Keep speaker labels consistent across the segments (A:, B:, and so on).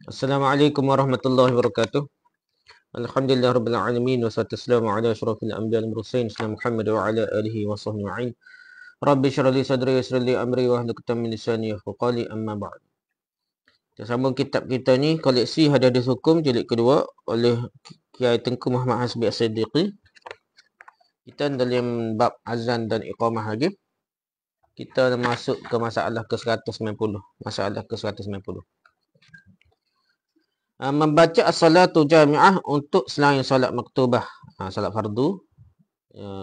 A: Assalamualaikum warahmatullahi wabarakatuh. Alhamdulillah rabbil alamin wassalatu wassalamu ala asyrafil anbiya'i wal mursalin sayyidina Muhammad wa ala alihi wa sahbihi ajma'in. Rabbi shrah li sadri wa yassir li amri wa hlul 'uqdatam min lisani yafqahu qawli amma ba'd. Kita sambung kitab kita ni koleksi hadis hukum jilid kedua oleh Kiai Tengku Muhammad Hasbi As-Siddiqi. Kita dalam bab azan dan iqamah lagi. Kita masuk ke masalah ke 190. Masalah ke 190. Membaca as-salatu jami'ah untuk selain solat maktubah, solat fardu.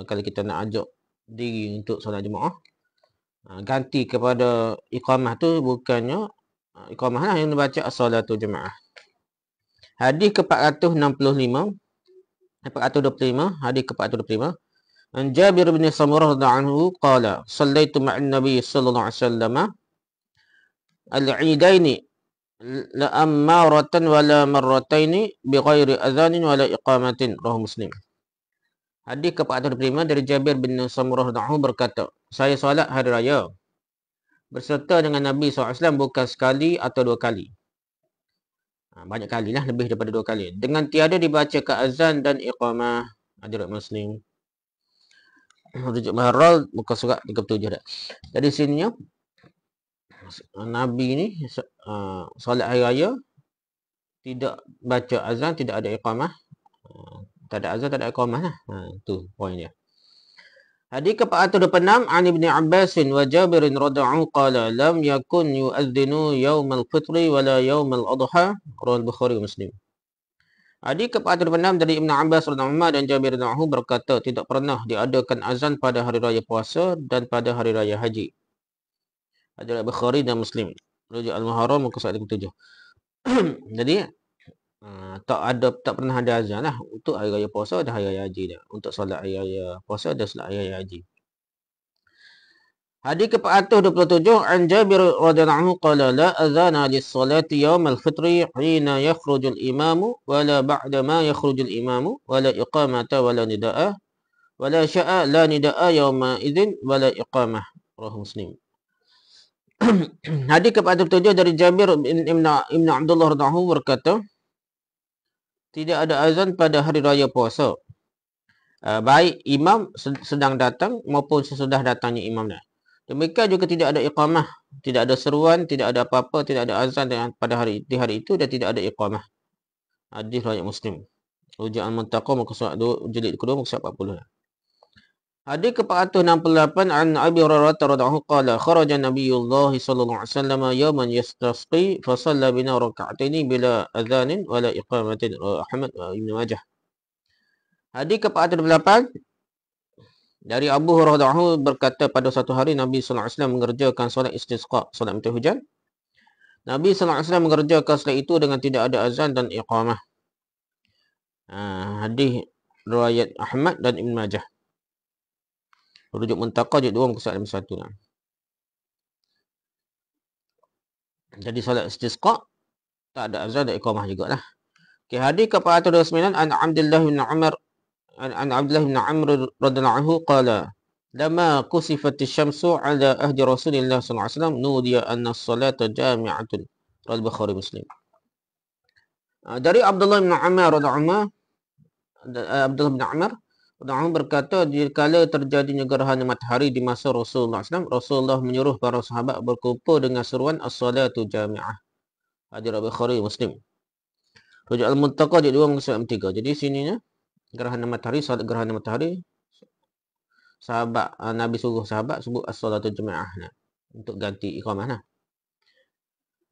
A: Kalau kita nak ajak diri untuk solat jemaah, ganti kepada iqamah tu bukannya iqamah lah yang membaca as-salatu jami'ah. Hadis ke-465, 425, hadis ke-425. An Jabir bin Samurah radhiyallahu anhu qala, "Shallaitu ma'an Nabi sallallahu alaihi wasallam al-'idaini la ammaratan wala marrataini bighairi adzanin wala iqamatin." Rawahu Muslim. Hadis ke-405 dari Jabir bin Samurah radhiyallahu anhu berkata, saya solat hari raya berserta dengan Nabi SAW bukan sekali atau dua kali. Banyak kali lah, lebih daripada dua kali. Dengan tiada dibacakan azan dan iqamah. Hadirat Muslim. Rujuk Maharral muka surat 37 dah. Dari sininya Nabi ni solat hari raya tidak baca azan, tidak ada iqamah. Tak ada azan, tak ada iqamah lah. Tu poin dia. Hadis ke-426 an Ibn Abbas wa Jabir radhiyallahu qala lam yakun yu'adzinu yaumal fitri wala yaumal adha. Rawahu Bukhari wa Muslim. Hadis ke-426 dari Ibn Abbas radhiyallahu dan Jabir radhiyallahu berkata tidak pernah diadakan azan pada hari raya puasa dan pada hari raya haji. Hadis Bukhari dan Muslim. Rujuk Al-Muharram muka surat 37. Jadi tak pernah ada azan lah untuk hari raya puasa dan hari raya haji dah. Untuk solat hari raya puasa dan solat hari raya haji. Hadis ke-427 an Jabir radhiyallahu anhu qala la azana lis-salati yawm al-fitri hina yakhruju al-imamu wala ba'da ma yakhruju al-imamu wala iqamata wala nidaa wala sya'a la nidaa yawma idzin wala iqamah. Rawahu Muslim. Hadis ke-427 dari Jabir bin Abdullah radhiyallahu anhu berkata tidak ada azan pada hari raya puasa. Baik imam sedang datang maupun sesudah datangnya imam dah. Demikian juga tidak ada iqamah, tidak ada seruan, tidak ada apa-apa, tidak ada azan pada di hari itu dan tidak ada iqamah. Hadis riwayat Muslim. Rujuk Al-Muntaqah muka surat 2 jilid kedua muka surat 40. Hadis ke-468 an Abi Hurairah radhiyallahu anhu qala kharaja Nabiyullah sallallahu alaihi wasallam yawman yastasqi fa shalla bina rak'ataini bila adzanin wala iqamatin. Ahmad wa Ibnu Majah. Hadis ke-468 dari Abu Hurairah radhiyallahu berkata pada satu hari Nabi sallallahu alaihi wasallam mengerjakan solat istisqa, solat minta hujan. Nabi sallallahu alaihi wasallam mengerjakan solat itu dengan tidak ada azan dan iqamah. Hadis riwayat Ahmad dan Ibnu Majah. Rujuk Muntaqah jilid 2 muka surat 51 lah. Jadi solat istisqa tak ada azan dan iqamah jugalah. Okey, hadis ke-429 an Abdullah bin Umar an Abdullah bin Amr radhiyallahu anhu qala lama kusifatish syamsu ala ahdi Rasulillah sallallahu alaihi wasallam nudiya anna as-salata jami'atun. Rawahu Bukhari Muslim. Dari Abdullah bin Umar radhiyallahu anhu berkata dikala terjadinya gerhana matahari di masa Rasulullah SAW, Rasulullah menyuruh para sahabat berkumpul dengan seruan as-salatu jami'ah. Hadis Bukhari Muslim. Rujuk Al-Muntaqah jilid 2 muka surat 3. Jadi sininya gerhana matahari, salat gerhana matahari, sahabat Nabi suruh sahabat sebut as-salatu jami'ah untuk ganti iqamah lah.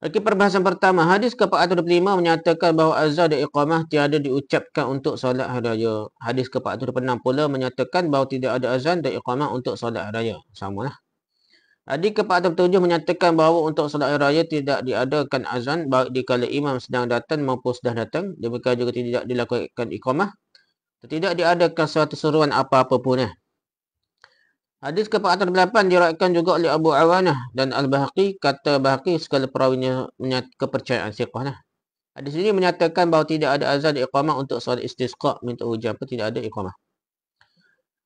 A: Okey, perbahasan pertama, hadis ke-425 menyatakan bahawa azan dan iqamah tiada diucapkan untuk solat hari raya. Hadis ke-426 pula menyatakan bahawa tidak ada azan dan iqamah untuk solat hari raya. Samalah. Hadis ke-427 menyatakan bahawa untuk solat hari raya tidak diadakan azan baik dikala imam sedang datang maupun sudah datang. Demikian juga tidak dilakukan iqamah. Tidak diadakan suatu seruan apa-apa pun. Hadis ke-408 diriwayatkan juga oleh Abu Awanah dan Al-Bahaqi. Kata Bahaqi segala perawinya kepercayaan siqah. Hadis ini menyatakan bahawa tidak ada azan iqamah untuk solat istisqa minta hujan, tidak ada iqamah.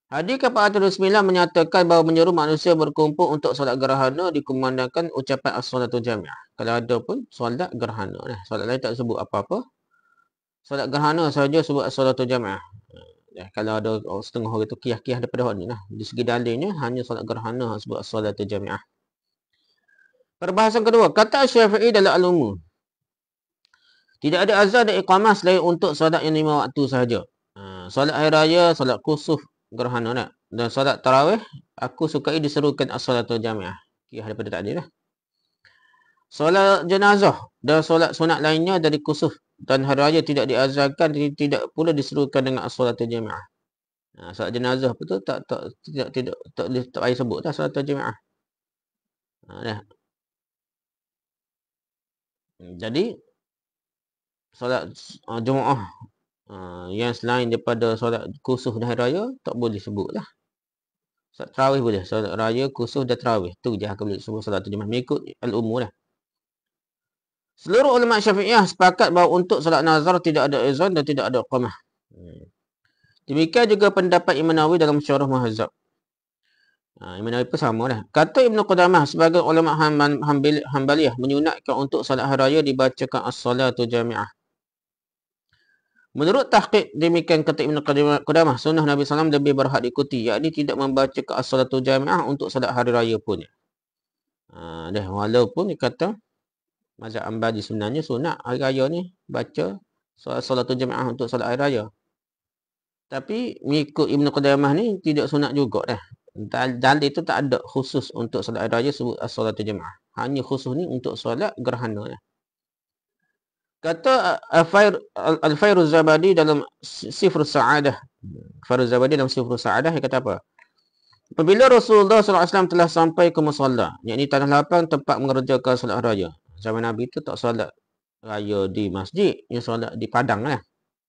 A: Hadis ke-409 menyatakan bahawa menyeru manusia berkumpul untuk solat gerhana dikumandangkan ucapan as-salatu jami'ah. Kalau ada pun solat gerhana. Solat lain tak sebut apa-apa. Solat gerhana sahaja sebut as-salatu jami'ah. Kalau ada setengah orang tu kiyah-kiyah daripada hak ni lah. Di segi dalilnya hanya solat gerhana sebut as-salatu jami'ah. Perbahasan kedua, kata Syafi'i dalam al-umum. Tidak ada azan dan iqamah selain untuk solat yang 5 waktu sahaja. Solat hari raya, solat kusuf gerhana nak. Dan solat tarawih, aku sukai diserukan as-salatu jami'ah. Kiyah daripada tadi lah. Solat jenazah dan solat sunat lainnya dari kusuf dan hari raya tidak diazankan, tidak pula diserukan dengan as-salatu jami'ah. Solat jenazah betul tak payah sebut dah solat jami'ah. Jadi solat Jumaah yang selain daripada solat kusuf dan hari raya tak boleh sebut lah. Solat tarawih boleh, solat raya, kusuf dan tarawih. Tu je aku boleh sebut solat Jumaah mengikut al-umum lah. Seluruh ulama Syafi'iyah sepakat bahawa untuk solat nazar tidak ada azan dan tidak ada iqamah. Demikian juga pendapat Imam Nawawi dalam Syarah Muhazzab. Imam Nawawi pun sama dah. Kata Ibn Qudamah sebagai ulama Hanbaliyah menyunatkan untuk salat hari raya dibacakan as-salatu jami'ah. Menurut tahqiq demikian kata Ibn Qudamah, sunnah Nabi SAW lebih berhak diikuti, yakni tidak membacakan as-salatu jami'ah untuk salat hari raya pun. Walaupun dia kata mazhab Hanbali sebenarnya sunat hari raya ni baca salatu jami'ah untuk salat hari raya. Tapi mengikut Ibn Qudamah ni tidak sunat juga dah. Dalil itu tak ada khusus untuk solat hari raya sebut as-salatu jamaah. Hanya khusus ni untuk solat gerhana. Kata Al-Fairuz Zabadi dalam Sifrus Sa'adah. Fairuz Zabadi dalam Sifrus Sa'adah dia kata apa? Apabila Rasulullah SAW telah sampai ke musalla, yakni tanah lapang tempat mengerjakan solat hari raya. Zaman Nabi itu tak solat raya di masjid, dia solat di padang lah.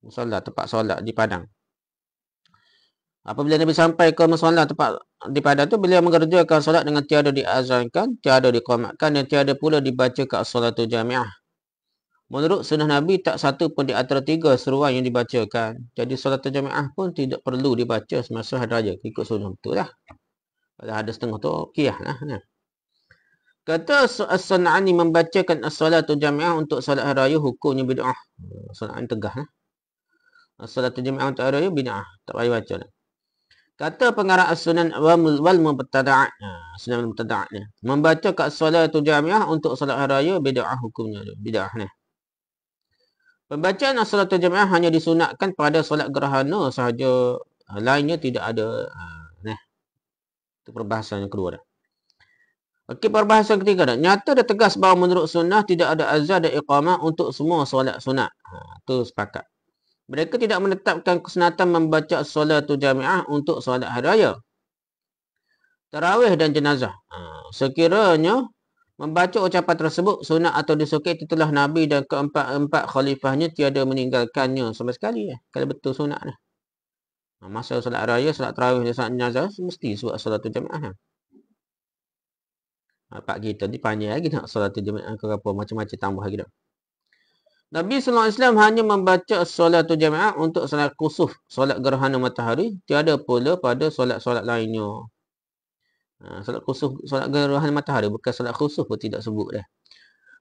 A: Musalla tempat solat di padang. Apabila Nabi sampai ke musalla tempat di padang tu, beliau mengerjakan solat dengan tiada diazankan, tiada diqamatkan dan tiada pula dibacakan as-salatu jami'ah. Menurut sunnah Nabi, tak satu pun di antara 3 seruan yang dibacakan. Jadi salatu jami'ah pun tidak perlu dibaca semasa hari raya. Ikut sunnah betul lah. Kalau ada setengah tu, kiyah lah. Kata As-San'ani membacakan as-salatu jami'ah untuk salat hari raya hukumnya bid'ah. As-San'ani tegah lah. As-salatu jami'ah untuk hari raya bid'ah. Tak payah baca lah. Kata pengarang As-Sunan wal Mubtada'at. Sunan Mubtada'at ni. Membaca as-salatu jami'ah untuk salat hari raya bid'ah hukumnya. Bid'ah ni. Pembacaan as-salatu jami'ah hanya disunatkan pada solat gerhana sahaja. Lainnya tidak ada. Itu perbahasan yang kedua dah. Okey, perbahasan ketiga dah. Nyata dan tegas bahawa menurut sunnah tidak ada azan dan iqamah untuk semua solat sunat. Itu sepakat. Mereka tidak menetapkan kesunatan membaca salatu jami'ah untuk solat hari raya, tarawih dan jenazah. Sekiranya membaca ucapan tersebut sunat atau disukai, itulah Nabi dan keempat khalifahnya tiada meninggalkannya sama sekali. Kalau betul sunat ni. Masa solat hari raya, solat tarawih dan solat jenazah mesti suat salatu jami'ah. Pak kita ni panjang lagi nak salatu jami'ah ke apa, macam-macam tambah lagi dah. Nabi SAW hanya membaca salatu jami'ah untuk solat kusuf, solat gerhana matahari, tiada pula pada solat-solat lainnya. Solat kusuf, solat gerhana matahari, bukan solat kusuf pun tidak sebut dah.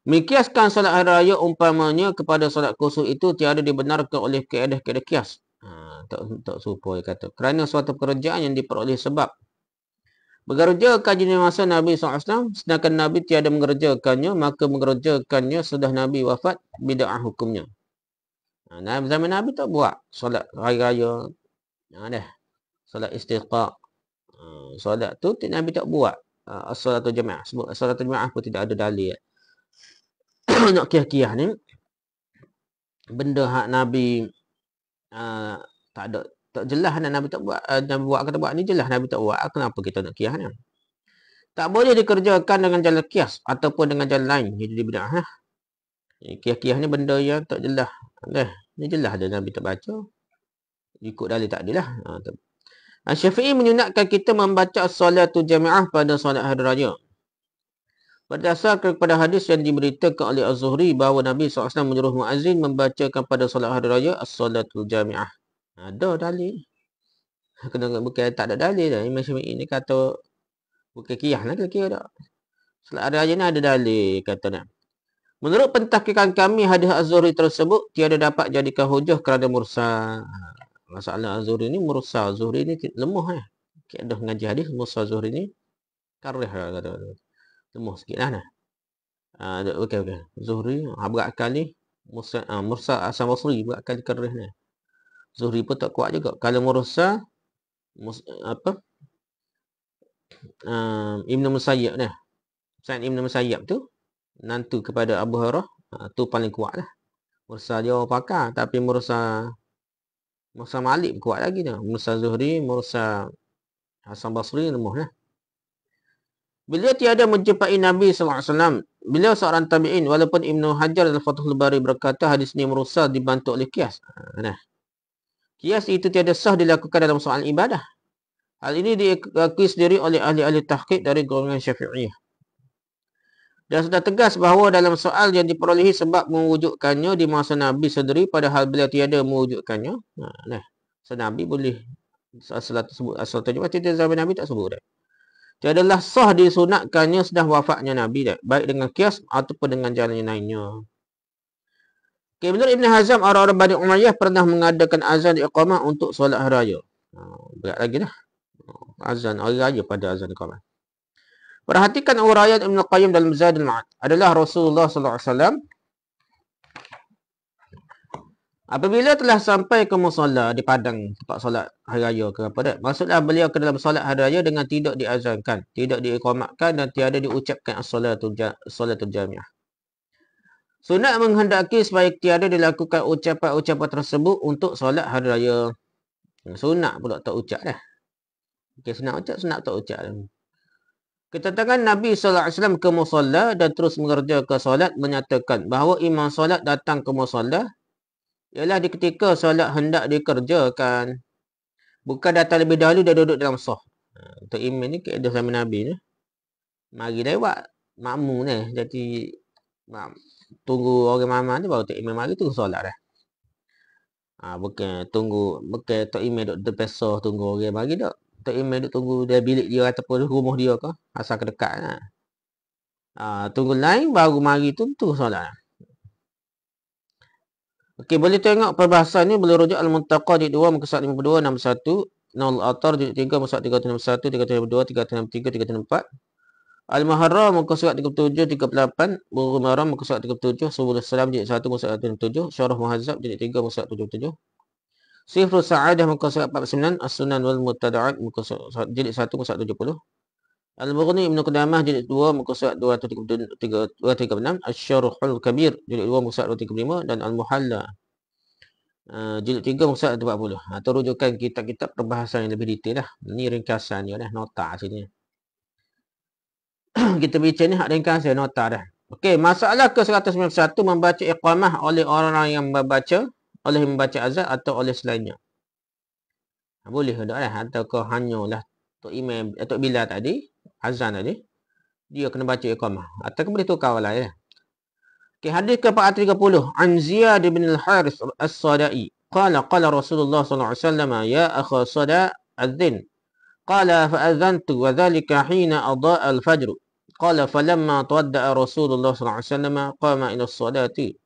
A: Mekiaskan solat hari raya umpamanya kepada solat kusuf itu tiada dibenarkan oleh kaedah-kaedah kias. Tak serupa dia kata. Kerana suatu pekerjaan yang diperoleh sebab. Bekerjakan jenis masa Nabi SAW, sedangkan Nabi tiada mengerjakannya, maka mengerjakannya sudah Nabi wafat, bid'ah hukumnya. Zaman Nabi tak buat solat hari raya, solat istisqa. Solat tu Nabi tak buat as-salatu jami'ah. Sebut as-salatu jami'ah pun tidak ada dalil. Nak kiyah-kiyah ni, benda hak Nabi tak ada. Tak jelas Nabi tak buat. Nabi buat kata buat ni jelas Nabi tak buat. Kenapa kita nak kias ni? Tak boleh dikerjakan dengan jalan kias ataupun dengan jalan lain. Jadi bid'ah. Kias-kias ni benda yang tak jelas. Ni jelas ada Nabi tak baca. Ikut dalil tak adalah. Syafi'i menyunatkan kita membaca salatu jami'ah pada solat hari raya. Berdasarkan kepada hadis yang diberitakan oleh Az-Zuhri bahawa Nabi SAW menyuruh muazzin membacakan pada solat hari raya as-salatu jami'ah. Ada dalil. Kena bukan tak ada dalil dah. Imam Syafi'i ni kata bukan qiyas lah kira-kira tak. Solat hari raya ni ada dalil kata nak. Menurut pentahqiqan kami hadis Az-Zuhri tersebut tiada dapat jadikan hujah kerana mursal. Masalah Az-Zuhri ni mursal. Zuhri ni lemah Kita dah ngaji hadis mursal Zuhri ni karih lah kata. Lemah sikit lah nah. Okey. Zuhri berat kali mursal Hasan Basri berat kali karih ni. Zuhri pun tak kuat juga. Kalau mursal Ibn Musayyab ni. Sa'id Ibn Musayyab tu nantu kepada Abu Hurairah, tu paling kuat lah. Mursal dia orang pakar, tapi mursal Malik kuat lagi dah. Mursal Zuhri, mursal Hasan Basri lemah lah. Beliau tiada menjumpai Nabi SAW. Beliau seorang tabi'in, walaupun Ibnu Hajar dalam Fathul Bari berkata hadis ini mursal dibantu oleh qiyas. Qiyas itu tiada sah dilakukan dalam soal ibadah. Hal ini diakui sendiri oleh ahli-ahli tahqiq dari golongan Syafi'iyah. Dan sudah tegas bahawa dalam soal yang diperolehi sebab mewujudkannya di masa Nabi sendiri padahal beliau tiada mewujudkannya. So Nabi boleh asal terjemah tidak zaman Nabi tak sebut dah. Tiadalah sah disunatkannya sudah wafatnya Nabi dah, baik dengan qiyas ataupun dengan jalan yang lainnya. Okay, menurut Ibn Hazm, orang-orang Bani Umayyah pernah mengadakan azan iqamah untuk solat hari raya. Berat lagi dah. Azan hari raya pada azan iqamah. Perhatikan uraian Ibn Qayyim dalam Zadul Ma'ad. Adalah Rasulullah SAW apabila telah sampai ke musalla di padang tempat solat hari raya ke apa dah. Maksudlah beliau ke dalam solat hari raya dengan tidak diazankan, tidak diiqamatkan dan tiada diucapkan as-salatul jami'ah. Sunat menghendaki supaya tiada dilakukan ucapan-ucapan tersebut untuk solat hari raya. Sunat pula tak ucap dah. Okey, sunat tak ucap dah. Kedatangan Nabi SAW ke musalla dan terus mengerjakan solat menyatakan bahawa imam solat datang ke musalla ialah di ketika solat hendak dikerjakan. Bukan datang lebih dahulu dan duduk dalam saf. Untuk imam ni keadaan zaman Nabi ni. Mari lewat makmum ni. Jadi tunggu orang mama ni baru Tok Imam mari tunggu solat dah. Bukan Tok Imam duduk depan saf tunggu orang mari tak. Tok Imam duduk tunggu dia bilik dia ataupun rumah dia ke. Asal ke dekat lah. Tunggu lain baru mari tu tunggu solat. Okey, boleh tengok perbahasan ni boleh rujuk Al-Muntaqa jilid 2 muka surat 52 61, Naul Atar jilid 3 muka surat 361, 362, 363, 364. Al-Muharram muka surat 37, 38, Bulughul Maram muka surat 37, Subul Salam jilid 1 muka surat 37, Syarah Muhazzab jilid 3 muka surat 77. Sifrul Sa'adah muka surat 49, As-Sunan wal Mutada'at muka surat jilid 1 muka surat 70. Al-Mughni Ibnu Qudamah jilid 2 muka surat 236, Asy-Syarhul Kabir jilid 2 muka surat 235 dan Al-Muhalla jilid 3 muka surat 40. Atau rujukan kitab-kitab perbahasan yang lebih detail lah. Ni ringkasan dia dah, nota sini. Kita bincang ni hak ringkasan nota dah. Okey, masalah ke-191 membaca iqamah oleh orang yang membaca azan atau oleh selainnya. Boleh tak dah ataukah hanyalah Tok Imam Tok Bilal tadi azan tadi dia kena baca iqamah ataukah boleh tukar lah ya. Okey, hadis ke-430 an Ziyad bin al-Harith as-Sada'i qala Rasulullah sallallahu alaihi wasallam ya akha Sada adzin qala fa adzantu wa dhalika hina adaa al-fajr qala falamma tawadda'a Rasulullah sallallahu alaihi wasallam qama ila as-salati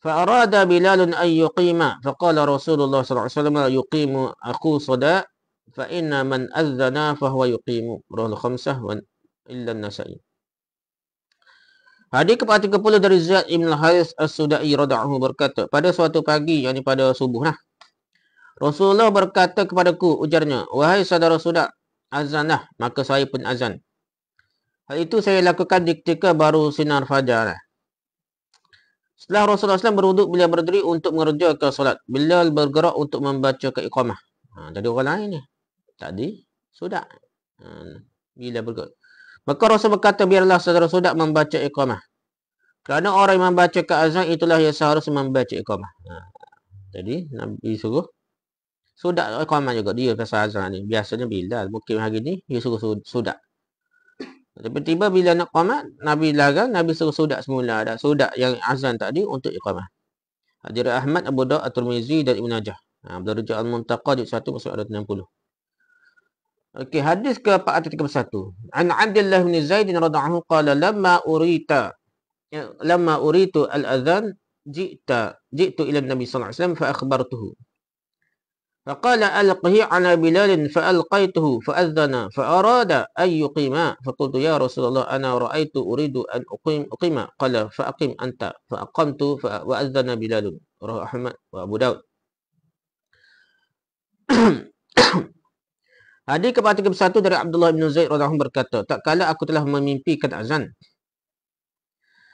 A: فأراد بلال أن يقيم فقال رسول الله صلى الله عليه وسلم يقيم أخو صداء فإن من أذن فهو يقيم رواه الخمسة إلا النسائي. Hadis ke-30 dari Zaid bin Harith As-Sudai radhiyallahu berkata, pada suatu pagi, yakni pada subuh lah, Rasulullah berkata kepadaku, ujarnya, wahai saudara Suda, azanlah, maka saya pun azan. Hal itu saya lakukan ketika baru sinar fajar lah. Setelah Rasulullah SAW berwuduk, beliau berdiri untuk mengerjakan solat. Beliau bergerak untuk membaca ke iqamah. Jadi orang lain ni. Tadi, Sudak. Bila bergerak. Maka Rasul berkata, biarlah saudara Sudak membaca iqamah. Kerana orang yang membaca ke azan, itulah yang seharusnya membaca iqamah. Jadi, Nabi suruh Sudak iqamah juga. Dia pasal azan ni. Biasanya Bilal. Mungkin hari ni, dia suruh Sudak. Tiba-tiba bila nak qamat, Nabi larang, Nabi suruh Sudak semula. Sudak yang azan tadi untuk iqamah. Hadis Ahmad, Abu Daud, At-Tirmizi dan Ibn Majah. Darajat Al-Muntaqa juz 1 masuk 260. Okey, hadis ke-431. An Abdullah bin Zaid radhiyallahu anhu qala lamma uritu al-adhan ji'tu ila Nabi sallallahu alaihi wasallam fa akhbartuhu. فقال ألقه على بلال فألقيته فأذن فأراد أن يقيما فقلت يا رسول الله أنا رأيت أريد أن أقيم قال فأقم أنت فأقمت وأذن بلال رواه أحمد وأبو داود. Hadis ke-41 dari Abdullah bin Zaid radhiyallahu anhu berkata, tak kala aku telah memimpikan azan,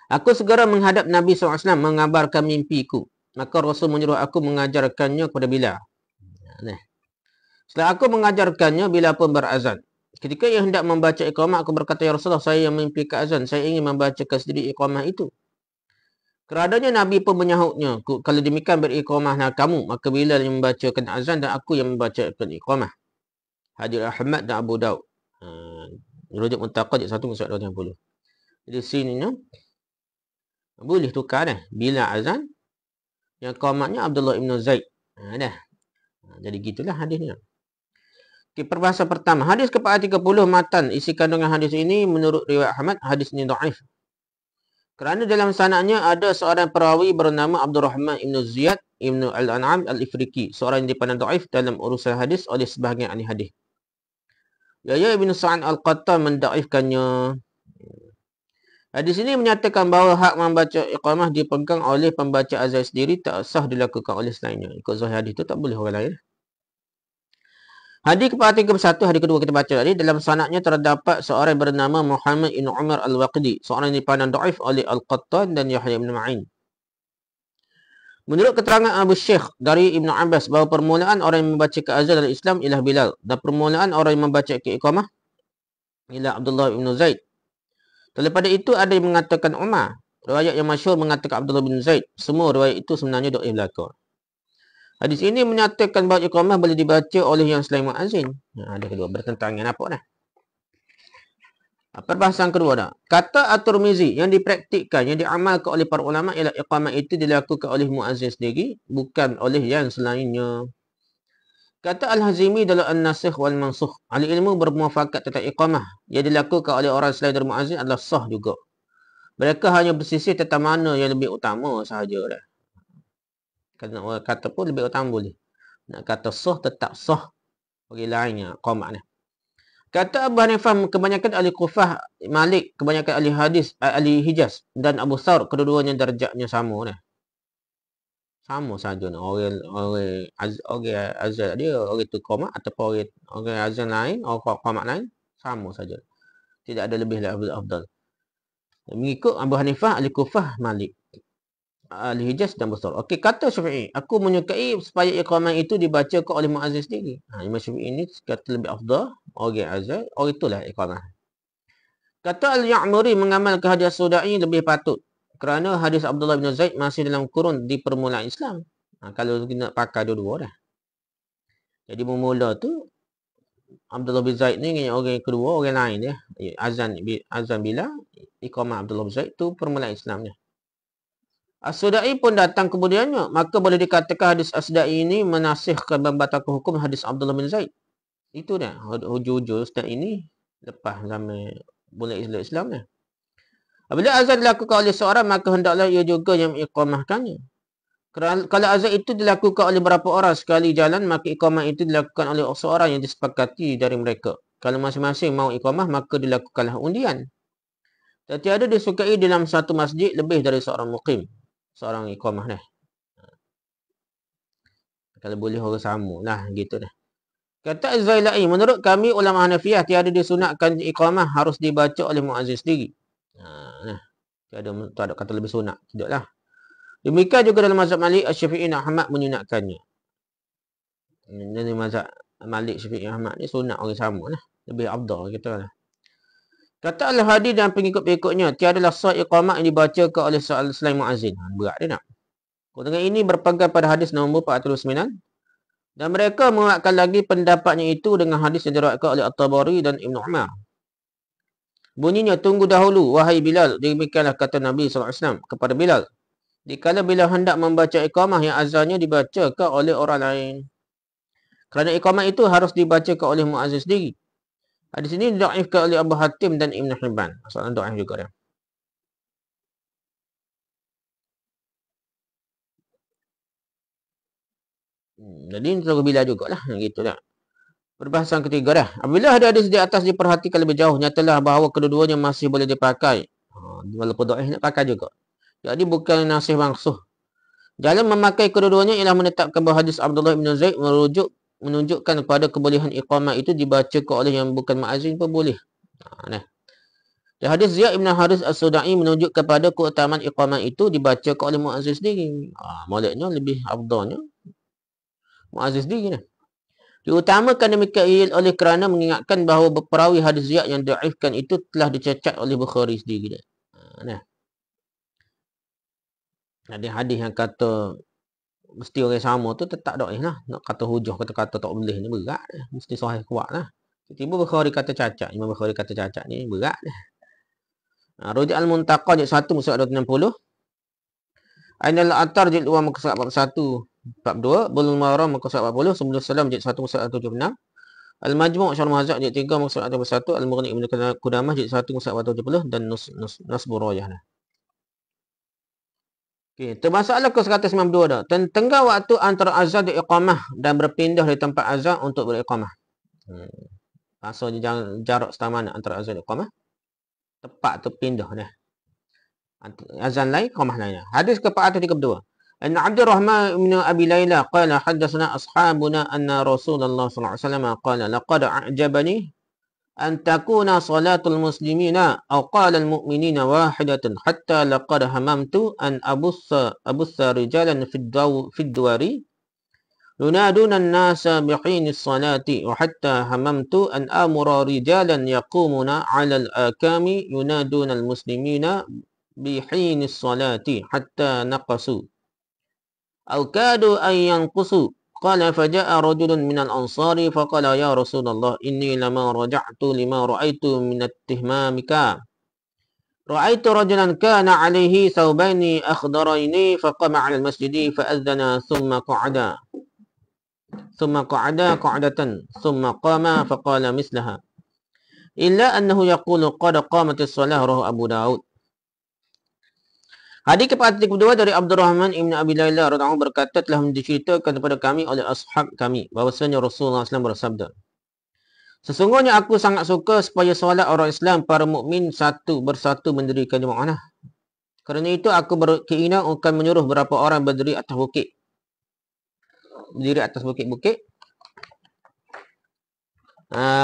A: aku segera menghadap Nabi SAW mengabarkan mimpiku. Maka Rasul menyuruh aku mengajarkannya kepada Bilal. Setelah aku mengajarkannya, Bilal pun berazan. Ketika ia hendak membaca iqamah, aku berkata, ya Rasulullah, saya yang memimpikan azan. Saya ingin membacakan sendiri iqamah itu. Keradanya Nabi pun menyahutnya, kalau demikian beriqamahlah kamu, maka Bilal yang membacakan azan dan aku yang membacakan iqamah. Hadis Ahmad dan Abu Daud. Rujuk Muntaqad 1 masuk 260. Jadi sininya boleh tukar dah. Bilal azan, yang iqamahnya Abdullah bin Zaid. Jadi gitulah hadisnya. Okay, perbahasan pertama. Hadis ke-30 matan. Isi kandungan hadis ini menurut riwayat Ahmad, hadis ini dhaif. Kerana dalam sanadnya ada seorang perawi bernama Abdurrahman ibn Ziyad ibn al-An'am al-Ifriqi. Seorang yang dipandang dhaif dalam urusan hadis oleh sebahagian ahli hadis. Yahya ibn Sa'ad al-Qattan mendaifkannya. Hadis ini menyatakan bahawa hak membaca iqamah dipegang oleh pembaca azan sendiri, tak sah dilakukan oleh selainnya. Ikut zahir hadis itu tak boleh orang lain. Hadis ke-31, hadis kedua kita baca tadi, dalam sanadnya terdapat seorang bernama Muhammad ibn Umar al-Waqidi, seorang yang dipandang dhaif oleh Al-Qattan dan Yahya ibn Ma'in. Menurut keterangan Abu Syekh dari Ibn Abbas bahawa permulaan orang yang membaca azan dalam Islam ialah Bilal, dan permulaan orang yang membaca iqamah ialah Abdullah ibn Zaid. Daripada itu ada yang mengatakan Umar. Riwayat yang masyhur mengatakan Abdullah bin Zaid. Semua riwayat itu sebenarnya dhaif belaka. Hadis ini menyatakan bahawa iqamah boleh dibaca oleh yang selain muazzin. Ada kedua bertentangan apa dah. Perbahasan kedua dah. Kata At-Tirmizi yang dipraktikkan, yang diamalkan oleh para ulama ialah iqamah itu dilakukan oleh muazzin sendiri, bukan oleh yang selainnya. Kata Al-Hazimi dalam An-Nasikh wal Mansukh, ahli ilmu bermuafakat tentang iqamah yang dilakukan oleh orang selain dari muazzin adalah sah juga. Mereka hanya bersisih tentang mana yang lebih utama sahaja dah. Kalau nak kata pun lebih utama boleh. Nak kata sah tetap sah. Bagi lainnya qamat ni. Kata Abu Hanifah, kebanyakan ahli Kufah, Malik, kebanyakan ahli hadis, ahli Hijaz dan Abu Thawr, kedua-duanya darjatnya sama dah. Sama saja ni. Orang azan dia, orang tu qamat ataupun orang azan lain, orang qamat lain, sama saja. Tidak ada lebih lebih afdal. Mengikut Abu Hanifah, ahli Kufah, Malik, ahli Hijaz dan Basra. Okey, kata Syafi'i, aku menyukai supaya iqamah itu dibacakan oleh muazzin sendiri. Imam Syafi'i ini kata lebih afdal, orang azan, orang itulah iqamah. Kata Al-Ya'muri mengamalkan hadis Sudai lebih patut. Kerana hadis Abdullah bin Zaid masih dalam kurun di permulaan Islam. Kalau nak pakai dua-dua dah. Jadi bermula tu Abdullah bin Zaid ni dengan orang kedua, orang lain dia. Azan bila iqamah Abdullah bin Zaid tu permulaan Islam dia. As-Sudai pun datang kemudiannya, maka boleh dikatakan hadis As-Sudai ini menasihkan membatalkan hukum hadis Abdullah bin Zaid. Itu dah hujur-hujur Ustaz ini lepas zaman mulai Islam ni. Apabila azan dilakukan oleh seorang, maka hendaklah ia juga yang mengiqamahkannya. Kalau azan itu dilakukan oleh beberapa orang sekali jalan, maka iqamah itu dilakukan oleh seorang yang disepakati dari mereka. Kalau masing-masing mau iqamah, maka dilakukanlah undian. Dan tiada disukai dalam satu masjid lebih dari seorang muqim. Seorang iqamah dah. Kalau boleh orang sama lah gitu dah. Kata Az-Zailai, menurut kami ulama Hanafiyah tiada disunatkan iqamah harus dibaca oleh muazzin sendiri. Tiada tak ada kata lebih sunat. Tidaklah. Demikian juga dalam mazhab Malik, Syafi'i dan Ahmad menyunatkannya. Dalam mazhab Malik, Syafi'i dan Ahmad ni sunat orang sama lah. Lebih afdal kita lah. Kata Al-Hadi dan pengikut-pengikutnya, tiadalah sah iqamah yang dibacakan oleh selain muazzin. Berat dia nak. Dengan ini berpegang pada hadis nombor 49. Dan mereka menguatkan lagi pendapatnya itu dengan hadis yang diriwayatkan oleh At-Tabari dan Ibn Umar. Bunyinya, tunggu dahulu, wahai Bilal. Demikianlah kata Nabi SAW kepada Bilal. Dikala bila hendak membaca iqamah yang azannya dibacakan oleh orang lain. Kerana iqamah itu harus dibacakan oleh muazzin sendiri. Hadis ini didaifkan oleh Abu Hatim dan Ibn Hibban. Soalan daif juga dia. Jadi terlalu bila jugalah. Gitu dah. Perbahasan ketiga dah. Apabila ada hadis di atas diperhatikan lebih jauh, nyatalah bahawa kedua-duanya masih boleh dipakai. Walaupun daif nak pakai juga. Jadi bukan nasih mangsuh. Jalan memakai kedua-duanya ialah menetapkan bahawa hadis Abdullah bin Zaid menunjukkan kepada kebolehan iqamah itu dibacakan oleh yang bukan muazzin pun boleh. Nah. Dan hadis Ziyad bin Haris As-Sudai menunjuk kepada keutamaan iqamah itu dibacakan oleh muazzin sendiri. Maksudnya lebih afdalnya muazzin sendiri. Diutamakan demikian oleh kerana mengingatkan bahawa perawi hadis Ziyad yang daifkan itu telah dicacat oleh Bukhari sendiri. Nah. Ada hadis yang kata mesti orang sama tu tetap daif lah. Nak kata hujah kata-kata tak boleh ni berat. Mesti sahih kuat lah. Tiba-tiba Bukhari kata cacat. Imam Bukhari kata cacat ni berat. Rujuk Al-Muntaqa jilid 1 muka 260. Ainal Atar jilid 2 muka 41 bab 2. Bulul Maram muka 40. Sebelum Salam jilid 1 muka 76. Al-Majmu' Syarh Muhazzab jilid 3 muka 141. Al-Mughni Ibn Qudamah jilid 1 muka 170 dan Nasbur Rayah. Okey, termasalah ke 192 dah. Tengah waktu antara azan dan iqamah dan berpindah dari tempat azan untuk beriqamah. Maksudnya jarak setamana antara azan dan iqamah. Tepat tu pindah dah. Azan lain, iqamah lain. Hadis ke-432. An Abdurrahman bin Abi Layla qala haddatsana ashabuna anna Rasulullah sallallahu alaihi wasallam qala laqad a'jabani أن تكون صلاة المسلمين أو قال المؤمنين واحدة حتى لقد هممت أن أبث رجالا في الدوار ينادون الناس بحين الصلاة وحتى هممت أن آمر رجالا يقومون على الآكام ينادون المسلمين بحين الصلاة حتى نقصوا أو كادوا أن ينقصوا قال فجاء رجل من الأنصار فقال يا رسول الله إني لما رجعت لما رأيت من اتهامك رأيت رجلا كان عليه ثوبين أخضرين فقام على المسجد فأذن ثم قعد قعدة ثم قام فقال مثلها إلا أنه يقول قد قامت الصلاة رواه أبو داود. Hadis ke-42 dari Abdurrahman Ibn Abi Layla radhiyallahu berkata telah diceritakan kepada kami oleh ashab kami bahwasanya Rasulullah SAW bersabda, sesungguhnya aku sangat suka supaya solat orang Islam para mukmin satu bersatu mendirikan jemaah. Kerana itu aku berkeinginan akan menyuruh berapa orang berdiri atas bukit. Berdiri atas bukit-bukit.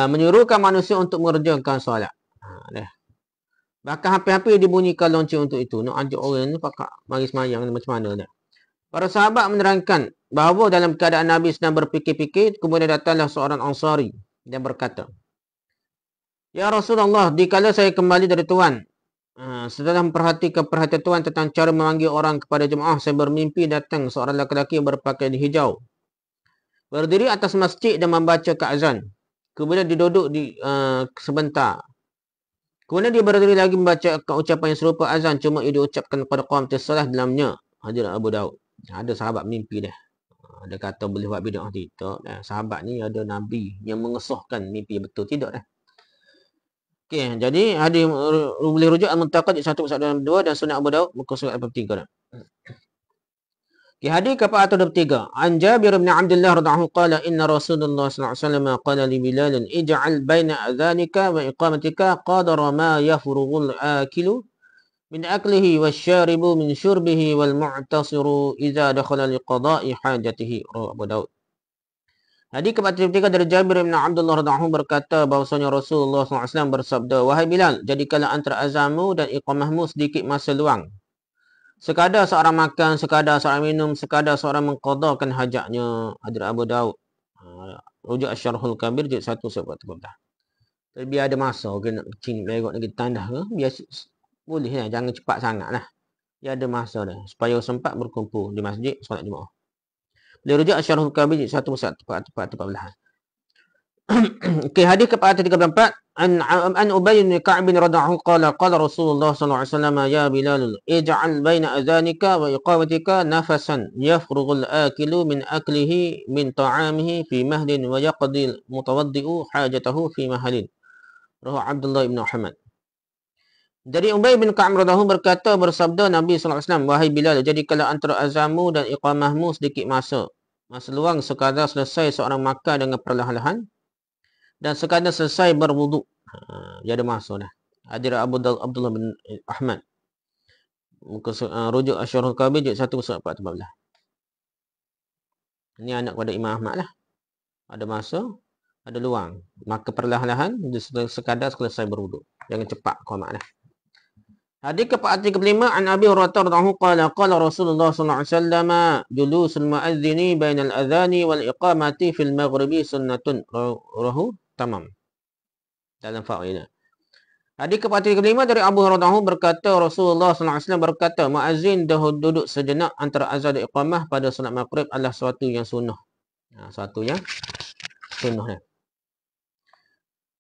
A: Menyuruhkan manusia untuk mengerjakan solat. Bahkan hampir-hampir dibunyikan lonceng untuk itu. Nak ajak orang ni pakat mari semayang macam mana dah. Para sahabat menerangkan bahawa dalam keadaan Nabi sedang berfikir-fikir, kemudian datanglah seorang Ansari dan berkata, Ya Rasulullah, dikala saya kembali dari Tuan, setelah memperhatikan perhatian Tuan tentang cara memanggil orang kepada jemaah, saya bermimpi datang seorang lelaki yang berpakaian hijau, berdiri atas masjid dan membaca azan. Kemudian diduduk sebentar. Kemudian dia berdiri lagi membaca ucapan yang serupa azan, cuma ia diucapkan pada qamatis salah dalamnya. Hadis Abu Daud. Ada sahabat mimpi dah. Ada kata boleh buat bid'ah tidak. Sahabat ni ada Nabi yang mengesahkan mimpi betul tidak dah. Okey, jadi hadis boleh rujuk Al-Muntaqad 1/2 dan Sunan Abu Daud muka surat 83 dah. Hadis ke-403. An Jabir bin Abdullah radhiyallahu qala inna Rasulullah sallallahu alaihi wasallam qala li Bilal ij'al baina adhanika wa iqamatika qadara ma yafrughul akilu min aklihi wasyaribu min syurbihi wal mu'tasiru idza dakhala liqada'i hajatihi. Abu Daud. Hadis ke-403 dari Jabir bin Abdullah radhiyallahu berkata bahwasanya Rasulullah sallallahu alaihi wasallam bersabda, wahai Bilal, jadikanlah antara azanmu dan iqamahmu sedikit masa luang. Sekadar seorang makan, sekadar seorang minum, sekadar seorang mengqadakan hajatnya. Hadis Abu Daud. Rujuk Asy-Syarhul Kabir jilid 1 sebab terbentah. Tapi biar ada masa okey nak kecil berok nak kita tandah ke, biar boleh lah, jangan cepat sangatlah. Biar ada masa dah supaya sempat berkumpul di masjid solat Jumaat. Dia rujuk Asy-Syarhul Kabir jilid 1 sebab tepat. Okey, hadis ke-434 an Ubay bin Ka'b radhiyallahu qala qala Rasulullah sallallahu alaihi wasallam ya Bilal ij'al baina adhanika wa iqamatika nafasan yafrughul akilu min aklihi min ta'amihi fi mahdin wa yaqdi mutawaddi'u hajatahu fi mahalin. Rawahu Abdullah bin Muhammad. Dari Ubay bin Ka'b radhiyallahu berkata bersabda Nabi sallallahu alaihi wasallam, wahai Bilal, jadikanlah antara azanmu dan iqamahmu sedikit masa luang sekadar selesai seorang makan dengan perlahan-lahan dan sekadar selesai berwuduk. Dia ada masa dah. Hadir Abdullah bin Ahmad. Muka rujuk Asyarul Kabir juz 1/414. Ini anak kepada Imam Ahmad lah. Ada masa, ada luang. Maka perlahan-lahan sekadar selesai berwuduk. Jangan cepat qamat lah. Hadis ke-435 an Abi Hurairah radhiyallahu qala qala Rasulullah sallallahu alaihi wasallam julusul muadzini bainal adhani wal iqamati fil maghribi sunnatun rahu tamam. Dalam faedah. Hadis ke-435 dari Abu Hurairah berkata Rasulullah sallallahu alaihi wasallam berkata muazzin duduk sejenak antara azan dan iqamah pada solat maghrib adalah sesuatu yang sunnah. Satu yang sunnah.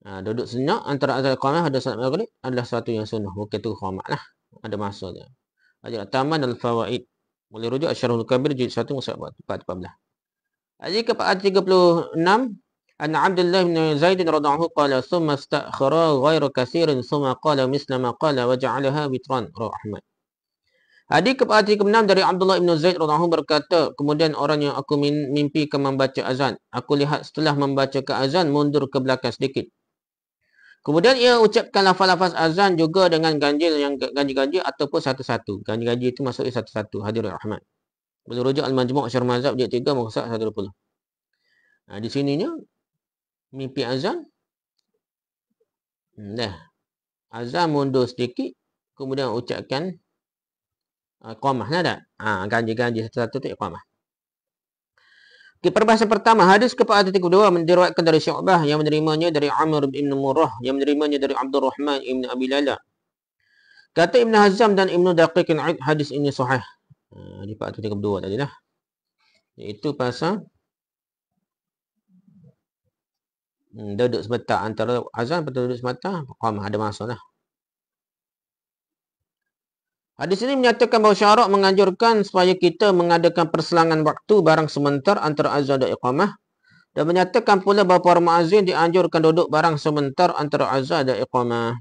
A: Duduk sejenak antara azan dan iqamah pada solat maghrib adalah sesuatu yang sunnah. Bukan tu qamat lah. Ada masa dia. Hadis Taman al-Fawaid. Boleh rujuk Asyarul Kabir juz 1/414. Hadis ke-436 an Abdullah bin Zaid radhiyallahu qala thumma istakhara ghairu katsirin thumma qala misla ma qala wa ja'alaha witran. Rawahu Ahmad. Hadis ke-436 dari Abdullah bin Zaid radhiyallahu berkata, kemudian orang yang aku mimpikan membaca azan, aku lihat setelah membacakan azan mundur ke belakang sedikit. Kemudian ia ucapkan lafaz-lafaz azan juga dengan ganjil yang ganjil-ganjil ataupun satu-satu. Ganjil-ganjil itu maksudnya satu-satu. Hadir Rahmat. Boleh rujuk Al-Majmu' Syarh Mazhab juz 3 muka 120. Di sininya mimpi azan. Dah. Azan mundur sedikit, kemudian ucapkan iqamah. Ada? Ganjil-ganjil satu-satu tu iqamah. Perbahasan pertama, hadis ke-432 diriwayatkan dari Syu'bah yang menerimanya dari Amr bin Murrah yang menerimanya dari Abdurrahman ibn Abi Lala. Kata Ibn Hazm dan Ibn Daqiq al-Aid, hadis ini sahih. Di 432 tadi lah. Iaitu pasal duduk sebentar antara azan atau duduk sebentar, qamah ada masa lah. Hadis ini menyatakan bahawa syarak menganjurkan supaya kita mengadakan perselangan waktu barang sebentar antara azan dan iqamah dan menyatakan pula bahawa para muazzin dianjurkan duduk barang sebentar antara azan dan iqamah.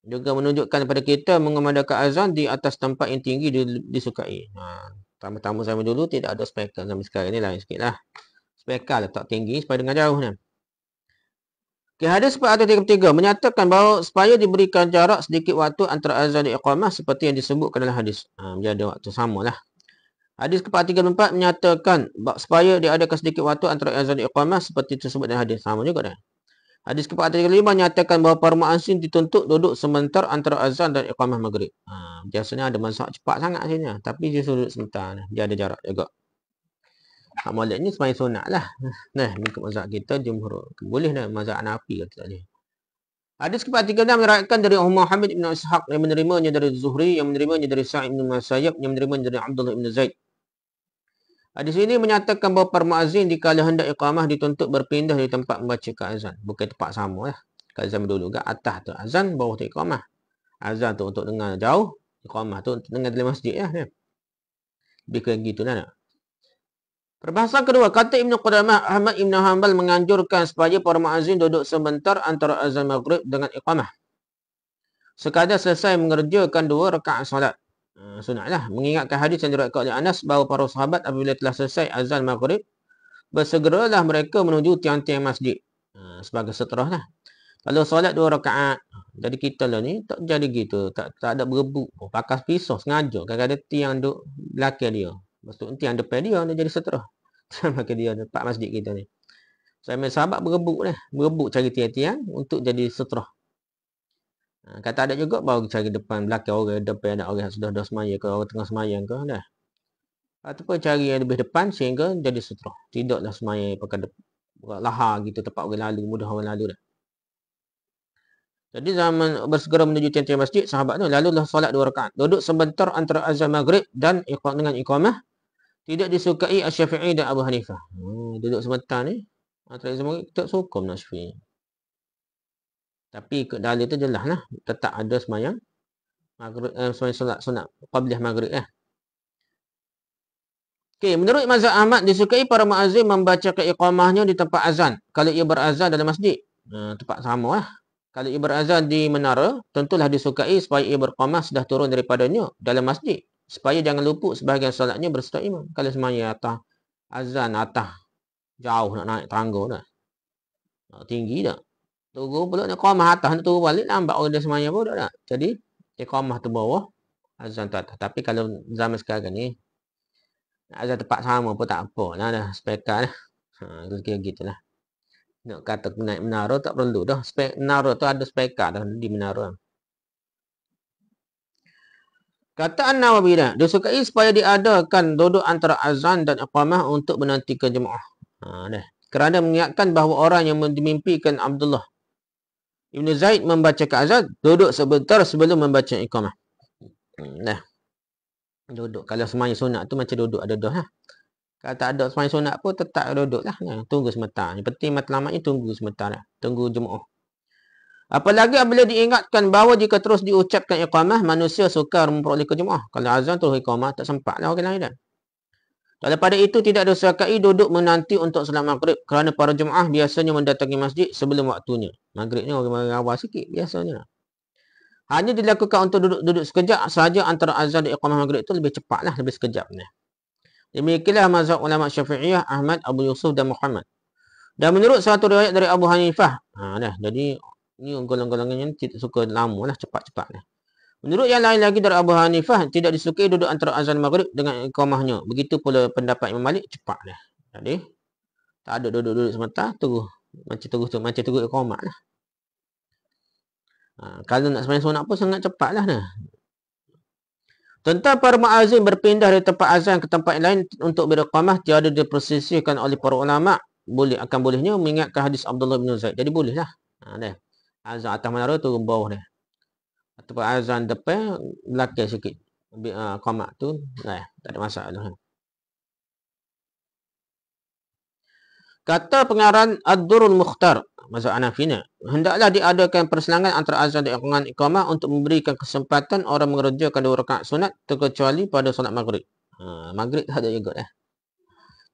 A: Juga menunjukkan kepada kita mengumandangkan azan di atas tempat yang tinggi disukai. Tamu-tamu zaman dulu tidak ada speaker, zaman sekarang ni lain sikit lah. Speaker letak tinggi supaya dengar jauh ni. Hadis 433 menyatakan bahawa supaya diberikan jarak sedikit waktu antara azan dan iqamah seperti yang disebutkan dalam hadis. Menjadi waktu samalah. Hadis ke-434 menyatakan supaya diadakan sedikit waktu antara azan dan iqamah seperti tersebut dalam hadis. Sama juga dah. Hadis ke-435 menyatakan bahawa para muazzin dituntut duduk sebentar antara azan dan iqamah maghrib. Biasanya ada mazhab cepat sangat sini. Tapi dia duduk sebentar. Dia ada jarak juga. Hak molek ni semai sunat lah. Nah, mengikut mazhab kita jumhur. Boleh dah mazhab Hanafi kata tadi. Hadis ke-436 diriwayatkan dari Muhammad bin Ishaq yang menerimanya dari Zuhri, yang menerimanya dari Sa'id bin Musayyab, yang menerimanya dari Abdullah bin Zaid. Hadis ini menyatakan bahawa para muazzin dikala hendak iqamah dituntut berpindah dari tempat membacakan azan. Bukan tempat sama lah. Kalau zaman dulu kan atas tu azan, bawah tu iqamah. Azan tu untuk dengar jauh, iqamah tu untuk dengar dalam masjid lah. Lebih kurang gitu lah nak. Perbahasan kedua, kata Ibn Qudamah, Ahmad Ibn Hanbal menganjurkan supaya para muazzin duduk sebentar antara azan maghrib dengan iqamah. Sekadar selesai mengerjakan 2 rakaat solat. Sunatlah. Mengingatkan hadis yang diriwayatkan oleh Anas bahawa para sahabat apabila telah selesai azan maghrib, bersegeralah mereka menuju tiang-tiang masjid. Sebagai seterah lah. Kalau solat 2 rakaat, jadi kita lah ni tak jadi gitu. Tak ada berebut. Pakai pisau sengaja. Kadang-kadang tiang duduk belakang dia. Maksudnya tiang depan dia jadi seterah. Maka dia tempat masjid kita ni. Saya sahabat berebut dah. Berebut cari tiang-tiang untuk jadi seterah. Kata ada juga baru cari depan belakang orang, depan ada orang yang sudah semaya ke, orang tengah semayang ke dah. Ataupun cari yang lebih depan sehingga jadi seterah. Tidaklah semaya pakai lahar gitu tempat orang lalu, mudah orang lalu dah. Jadi zaman bersegera menuju tiang-tiang masjid, sahabat tu lalulah solat 2 rakaat. Duduk sebentar antara azan maghrib dan dengan iqamah. Tidak disukai Asy-Syafi'i dan Abu Hanifah. Duduk sebentar ni Tradisi maghrib tak suka nak Syafi'i. Tapi ikut dalil tu jelas lah. Tetap ada semayang maghrib, semayang sunat qabliyah maghrib lah. Okey, menurut mazhab Ahmad disukai para muazzin membacakan iqamahnya di tempat azan kalau ia berazan dalam masjid. Tempat sama lah. Kalau ia berazan di menara, tentulah disukai supaya ia berqamah sudah turun daripadanya dalam masjid. Supaya jangan luput sebahagian solatnya berserta imam. Kalau semayang atas azan, atas jauh nak naik tangga dah. Tinggi dah. Turun pula nak iqamah atas, nak turun balik lambat orang dia semayang pun tak. Jadi, iqamah tu bawah, azan tu atas. Tapi kalau zaman sekarang ni, azan tempat sama pun tak apa lah dah. Spekar dah. Kira gitulah. Nak kata naik menara tak perlu dah. Menara tu ada spekar dah di menara. Kata An-Nawawi dah. Disukai supaya diadakan duduk antara azan dan iqamah untuk menantikan jemaah. Dah. Kerana mengingatkan bahawa orang yang dimimpikan Abdullah Ibn Zaid membacakan azan, duduk sebentar sebelum membaca iqamah. Dah. Duduk. Kalau semayang sunat tu macam duduk ada dah. Kalau tak ada semayang sunat pun tetap duduk lah. Tunggu sebentar. Yang penting matlamatnya tunggu sebentar lah. Tunggu jemaah. Apalagi apabila diingatkan bahawa jika terus diucapkan iqamah, manusia sukar memperoleh ke jemaah. Kalau azan terus iqamah, tak sempat lah orang lain dah. Daripada itu tidak disukai duduk menanti untuk solat maghrib. Kerana para jemaah biasanya mendatangi masjid sebelum waktunya. Maghribnya orang awal sikit biasanya. Hanya dilakukan untuk duduk sekejap sahaja antara azan dan iqamah maghrib itu lebih cepat lah, lebih sekejap. Demikianlah mazhab ulama Syafi'iyah, Ahmad, Abu Yusuf dan Muhammad. Dan menurut satu riwayat dari Abu Hanifah, jadi ni golongan-golongan yang tidak suka lama lah, cepat-cepat lah. Menurut yang lain lagi dari Abu Hanifah, tidak disukai duduk antara azan maghrib dengan iqamahnya. Begitu pula pendapat Imam Malik, cepat lah. Jadi, tak ada duduk-duduk sebentar, tunggu. Macam tunggu iqamah lah. Kalau nak sembahyang sunat pun sangat cepat lah. Tentang para muazzin berpindah dari tempat azan ke tempat lain untuk beriqamah tiada dipersisihkan oleh para ulama. Akan bolehnya mengingatkan hadis Abdullah bin Zaid. Jadi boleh lah. Azan atas menara turun bawah dia. Ataupun azan depan belakang sikit. Qamat tu tak ada masalah. Kata pengarang Ad-Durrul Mukhtar, mazhab Hanafi, hendaklah diadakan perselangan antara azan dan iqamah untuk memberikan kesempatan orang mengerjakan 2 rakaat sunat terkecuali pada solat maghrib. Maghrib tak ada juga dah.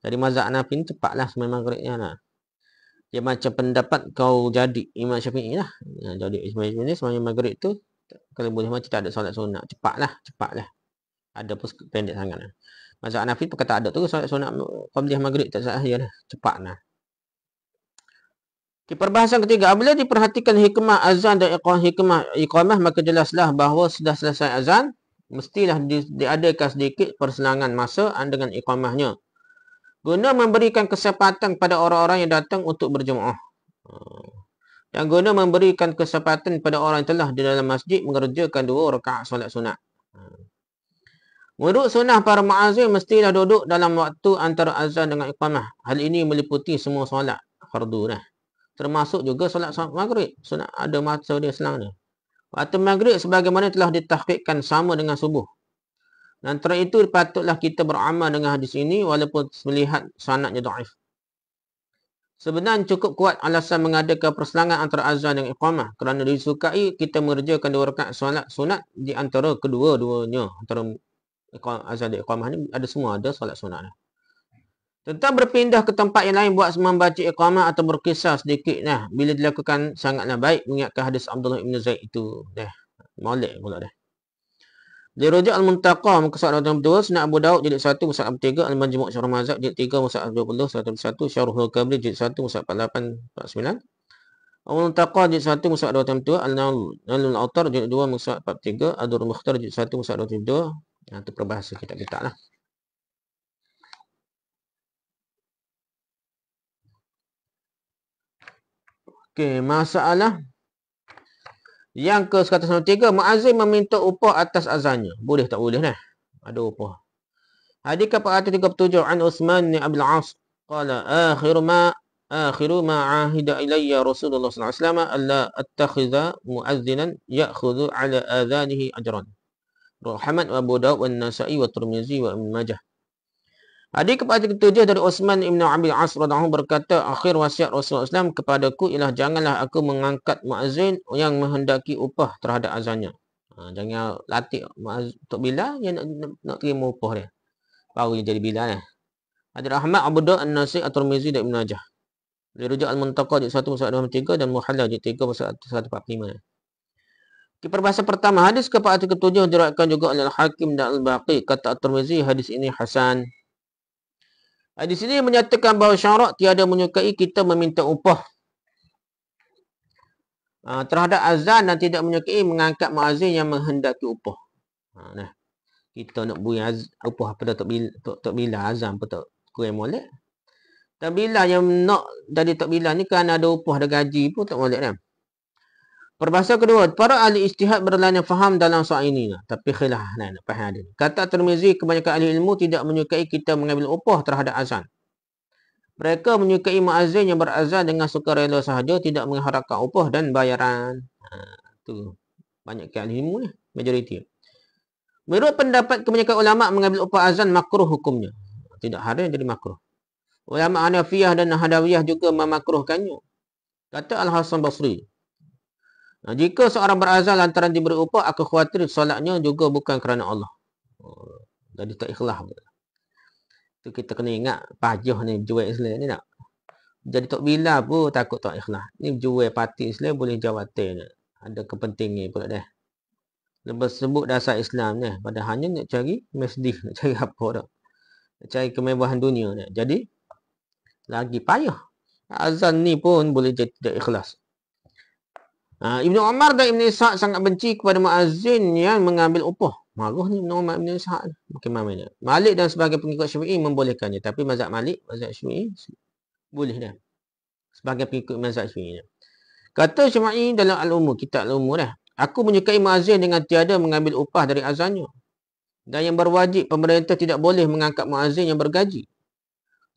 A: Jadi mazhab Hanafi ni cepatlah sembahyang maghribnya lah. Dia macam pendapat kau jadi Imam Syafi'i lah. Jadi sembahyang maghrib tu kalau boleh macam tak ada solat sunat, cepatlah. Ada pun pendek sangat lah. Mazhab Hanafi perkata ada tu solat sunat qabliyah maghrib tak sah ya dah, cepatlah. Perbahasan ketiga, apabila diperhatikan hikmah azan dan iqamah, maka jelaslah bahawa sudah selesai azan, mestilah diadakan sedikit perselangan masa dengan iqamahnya, guna memberikan kesempatan pada orang-orang yang datang untuk berjemaah. Dan guna memberikan kesempatan pada orang yang telah di dalam masjid mengerjakan 2 rakaat solat sunat. Menurut sunnah para muazzin mestilah duduk dalam waktu antara azan dengan iqamah. Hal ini meliputi semua solat fardu dah. Termasuk juga solat maghrib. Sunat ada masa dia selang ni. Waktu maghrib sebagaimana telah ditahqiqkan sama dengan subuh. Dan antara itu patutlah kita beramal dengan hadis ini walaupun melihat sanadnya dhaif. Sebenarnya cukup kuat alasan mengadakan perselangan antara azan dan iqamah kerana disukai kita mengerjakan 2 rakaat solat sunat di antara kedua-duanya. Antara azan dan iqamah ni ada semua ada solat sunat. Tentang berpindah ke tempat yang lain buat membaca iqamah atau berkisar sedikit bila dilakukan sangatlah baik mengingatkan hadis Abdullah Ibn Zaid itu. Molek pula dah. Dirujuk Al-Muntaqa muka surat 22, Sunan Abu Daud jilid 1 muka surat 43, Al-Majmu' Syarah Mazhab jilid 3 muka surat 20 101, Syarhul Kabri jilid 1 muka surat 48 49. Al-Muntaqa jilid 1 muka surat 22, Al-Nailul Autar jilid 2 muka surat 43, Ad-Durrul Mukhtar jilid 1 muka surat 22. Itu perbahasa kitab-kitab lah. Okey, masalah yang ke-193, muazzin meminta upah atas azannya. Boleh tak boleh dah? Ada upah. Hadis ke-437 an Utsman bin Abdul As qala akhiru ma ahida ilayya Rasulullah sallallahu alaihi wasallam alla attakhidha muazzinan ya'khudhu ala adhanihi ajran. Muhammad wa Abu Daud wa Nasa'i wa Tirmizi wa Ibn Majah. Hadis ke-47 dari Utsman Ibn Abi As radhiyallahu anhu berkata, akhir wasiat Rasulullah SAW kepadaku ialah janganlah aku mengangkat muazzin yang menghendaki upah terhadap azannya. Jangan latih Tok Bilal yang nak terima upah dia. Baru dia jadi Bilal lah. Hadis Ahmad, Abu Daud, An-Nasai, At-Tirmizi dan Ibn Majah. Dirujuk Al-Muntaqa juz 1 pasal 23 dan Muhalla juz 3 pasal 145. Di perbahasan pertama, hadis ke-47 diriwayatkan juga oleh Al-Hakim dan Al-Baqi. Kata At-Tirmizi, hadis ini hasan. Hadis ini menyatakan bahawa syarak tiada menyukai kita meminta upah terhadap azan dan tidak menyukai mengangkat muazzin yang menghendaki upah. Nah, kita nak beri upah pada Tok Bilal azan pun tak kurang molek. Tok Bilal yang nak jadi Tok Bilal ni kan ada upah, ada gaji pun tak molek kan. Perbahasan kedua, para ahli ijtihad berlain faham dalam soal ini. Tapi khilaf nak faham dia. Kata Tirmizi, kebanyakan ahli ilmu tidak menyukai kita mengambil upah terhadap azan. Mereka menyukai muazzin yang berazan dengan sukarela sahaja, tidak mengharapkan upah dan bayaran. Tu banyak ahli ilmu ni, majoriti. Menurut pendapat kebanyakan ulama, mengambil upah azan makruh hukumnya. Tidak haram jadi makruh. Ulama Hanafiyah dan Hadawiyah juga memakruhkannya. Kata Al-Hasan Basri, jika seorang berazan lantaran diberi upah, aku khawatir solatnya juga bukan kerana Allah. Jadi tak ikhlas. Tu kita kena ingat, pajah ni jual Islam ni tak. Jadi Tok Bilal pun takut tak ikhlas. Ni jual parti Islam boleh jawatan. Ada kepentingan pula dah. Lepas sebut dasar Islam ni, pada hanya nak cari masjid, nak cari apa dah. Nak cari kemewahan dunia ni. Jadi lagi payah. Azan ni pun boleh jadi tidak ikhlas. Ibnu Umar dan Ibnu Ishaq sangat benci kepada muazzin yang mengambil upah. Marah ni Ibnu Umar Ibnu Ishaq. Bagaimana? Malik dan sebagai pengikut Syafi'i membolehkannya. Tapi mazhab Malik, mazhab Syafi'i boleh dah. Sebagai pengikut mazhab Syafi'i. Kata Syafi'i dalam Al-Umur, kitab Al-Umur dah. Aku menyukai muazzin dengan tiada mengambil upah dari azannya. Dan yang berwajib, pemerintah tidak boleh mengangkat muazzin yang bergaji.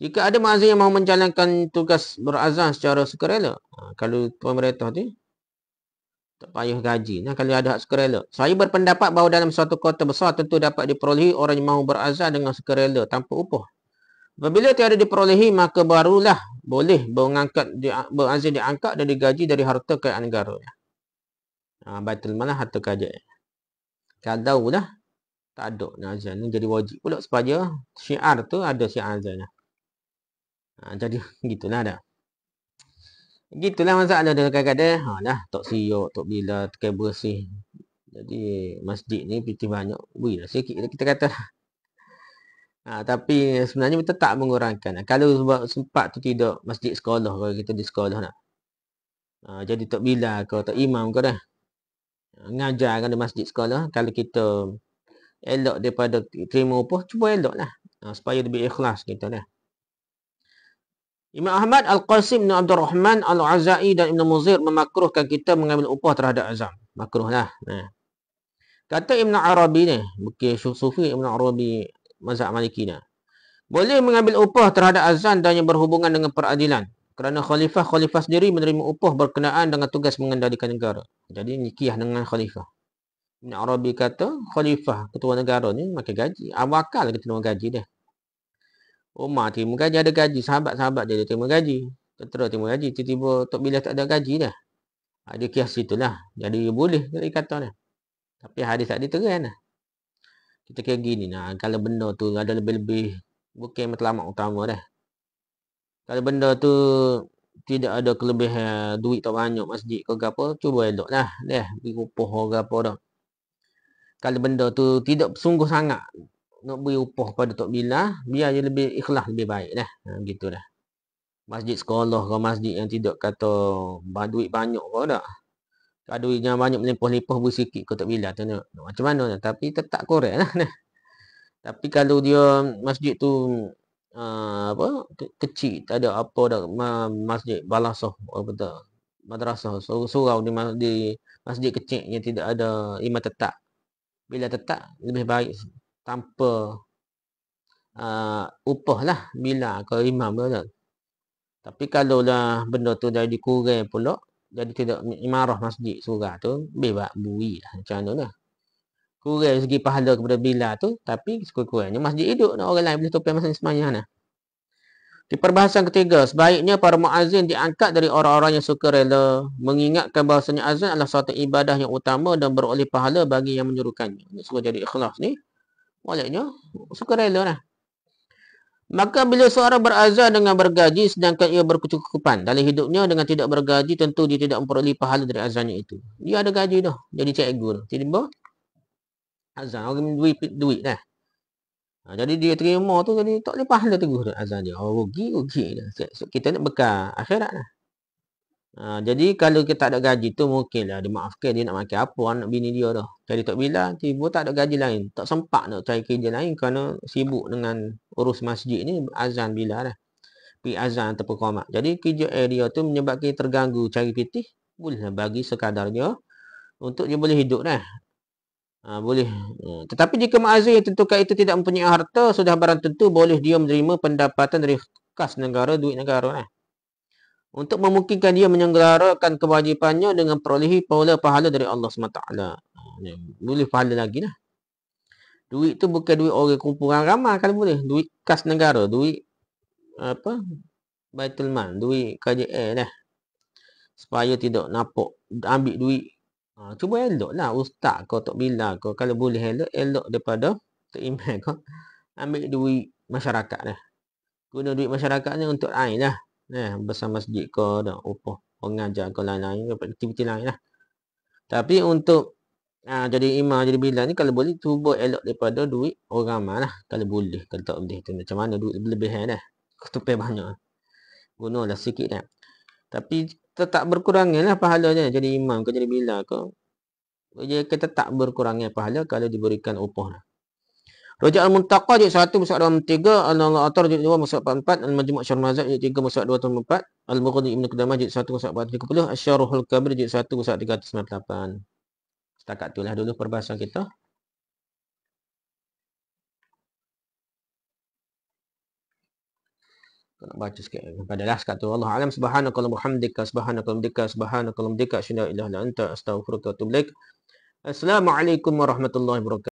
A: Jika ada muazzin yang mahu menjalankan tugas berazan secara sukarela, kalau pemerintah tu tak payah gaji. Kalau ada hak sukarela. Saya berpendapat bahawa dalam suatu kota besar tentu dapat diperolehi orang yang mahu berazan dengan sukarela tanpa upah. Apabila tiada diperolehi, maka barulah boleh berazan diangkat dan digaji dari harta kekayaan negara. Baitul mal harta kerajaan. Kalau lah tak ada azan ni jadi wajib pula supaya syiar tu ada syiar azan. Jadi gitulah dah. Gitulah masalah dia kadang-kadang. Tok siok, Tok Bilal, tekan bersih. Jadi masjid ni piti banyak. Berilah sikit kita kata. Tapi sebenarnya kita tak mengurangkan. Kalau sebab sempat tu tidak masjid sekolah, kalau kita di sekolah nak. Jadi Tok Bilal ke Tok Imam ke dah. Ngajarkan di masjid sekolah. Kalau kita elok daripada terima upah, cuba elok lah. Supaya lebih ikhlas kita dah. Imam Ahmad, Al-Qasim bin Abdul Rahman, Al-Azai dan Ibn Muzir memakruhkan kita mengambil upah terhadap azam. Makruh lah. Kata Ibn Arabi ni, bukan Sufi Ibn Arabi mazhab Maliki ni. Boleh mengambil upah terhadap azan dan yang berhubungan dengan peradilan. Kerana khalifah sendiri menerima upah berkenaan dengan tugas mengendalikan negara. Jadi nikah dengan khalifah. Ibn Arabi kata, khalifah ketua negara ni makan gaji. Awakal kita terima gaji dia. Umar terima gaji, ada gaji. Sahabat-sahabat dia terima gaji. Tentera terima gaji. Tiba-tiba Tok Bilal tak ada gaji dah. Dia kias itulah. Jadi boleh dia kata dah. Tapi hadis tak diterang dah. Kita kira gini nah. Kalau benda tu ada lebih-lebih, bukan matlamat utama dah. Kalau benda tu tidak ada kelebihan duit tak banyak masjid ke apa, cuba elok lah. Beri upah ke apa dah. Kalau benda tu tidak sungguh sangat nak beri upah pada Tok Bilal, biar dia lebih ikhlas, lebih baik dah. Gitu dah. Masjid sekolah ke masjid yang tidak kata duit banyak ke dah. Kalau duitnya banyak melimpah-limpah beri sikit ke Tok Bilal tu nak macam mana dah. Tapi tetap korek lah. Tapi kalau dia masjid tu kecil, tak ada apa dah, masjid balasah apa tu, madrasah surau di masjid kecil yang tidak ada imam tetap. Bila tetap lebih baik tanpa upah lah bila ke imam tu. Tapi kalau lah benda tu dah dikurang pula, jadi tidak imarah masjid surau tu, lebih baik bui lah macam mana dah. kurang segi pahala kepada Bilal tu, tapi sekurang-kurangnya masjid hidup, orang lain boleh topeng masa sembahyang nah. Di perbahasan ketiga, sebaiknya para muazzin diangkat dari orang-orang yang suka rela, mengingatkan bahawasanya azan adalah suatu ibadah yang utama dan beroleh pahala bagi yang menyuruhkannya. Suruh jadi ikhlas ni, maksudnya suka rela lah. Maka bila seorang berazan dengan bergaji sedangkan ia berkecukupan dalam hidupnya dengan tidak bergaji, tentu dia tidak memperoleh pahala dari azannya itu. Dia ada gaji dah, jadi cikgu dah. Tiba-tiba azan, orang duit dah. Jadi dia terima tu, jadi tak boleh pahala teguh dah azan dia. Oh, rugi dah. Kita nak bekal akhirat dah. Jadi kalau kita tak ada gaji tu, mungkinlah dimaafkan dia nak makan apa anak bini dia dah. Jadi tak bila tiba tak ada gaji lain, tak sempat nak cari kerja lain kerana sibuk dengan urus masjid ni, azan bila dah. Pergi azan ataupun qamat. Jadi kerja dia tu menyebabkan terganggu cari pitih, bolehlah bagi sekadarnya untuk dia boleh hidup dah. Boleh. Tetapi jika muazzin yang tentukan itu tidak mempunyai harta, sudah barang tentu boleh dia menerima pendapatan dari kas negara, duit negara lah. Untuk memungkinkan dia menyelenggarakan kewajipannya dengan perolehi pahala dari Allah SWT. Boleh pahala lagi lah. Duit tu bukan duit orang kumpulan ramai kalau boleh. Duit kas negara, duit apa? Baitul Mal, duit KJL dah. Supaya tidak nampak ambil duit. Cuba elok lah ustaz kau tak bila kau. Kalau boleh elok daripada teriman kau. Ambil duit masyarakat dah. Guna duit masyarakat ni untuk air lah. Besar masjid kau dah upah pengajar kau lain-lain, aktiviti lain lah. Tapi untuk jadi imam, jadi bilal ni kalau boleh cuba elok daripada duit orang ramai lah. Kalau boleh, kalau tak boleh tu macam mana duit berlebihan dah. Ketupai banyak. Gunalah sikit dah. Tapi tetap berkurangnya lah pahalanya jadi imam ke jadi bilal ke. Dia tetap berkurangnya pahala kalau diberikan upah lah. Raja Al-Muntaqa jilid 1 muka 23, Al-Athar jilid 2 muka 44, Al-Majmu' Syarh Mazhab jilid 3 muka 204, Al-Mughni Ibn Qudamah jilid 1 muka 430, Asy-Syarhul Kabir jilid 1 muka 398. Setakat itulah dulu perbahasan kita. Nak baca sikit. Padalah sekat tu. Allah alam subhanakallahumma hamdika subhanakallahumma asyhadu an la ilaha illa anta astaghfiruka wa atubu ilaik. Assalamualaikum warahmatullahi wabarakatuh.